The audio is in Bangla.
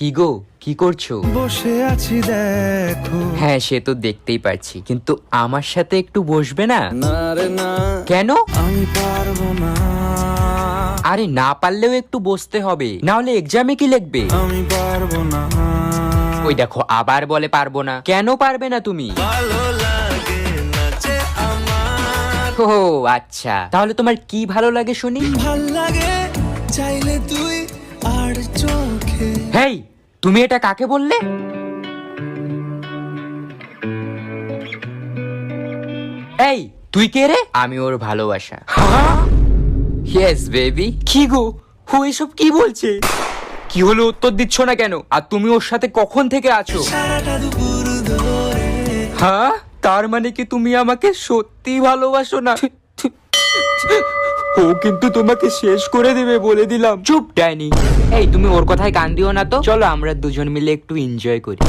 কি গো, কি করছো? বসে আছি দেখো। হ্যাঁ, সে তো দেখতেই পাচ্ছি, কিন্তু আমার সাথে একটু বসবে না? না রে না, কেন? আমি পারবো না। আরে না পারলেও একটু বসতে হবে, না হলে এক্সামে কি লিখবে? আমি পারবো না। ওই দেখো আবার বলে পারবো না। কেন পারবে না তুমি? ভালো লাগে না যে আমার। ও আচ্ছা, তাহলে তোমার কি ভালো লাগে শুনি? ভাল লাগে চাইলে তুই আর চোখে। হেই, তুমি এটা কাকে বললে? এই তুই কে রে? আমি ওর ভালোবাসা। Yes baby. কি গো, ও এসব কি বলছে? কি হলো, উত্তর দিচ্ছ না কেন? আর তুমি ওর সাথে কখন থেকে আছো? সারাটা দুপুর ধরে। হ্যাঁ, তার মানে কি তুমি আমাকে সত্যি ভালোবাসো না? ও কিন্তু তোমাকে শেষ করে দেবে বলে দিলাম। চুপ ডাইনি। এই তুমি ওর কথায় কান দিও না তো, চলো আমরা দুজন মিলে একটু এনজয় করি।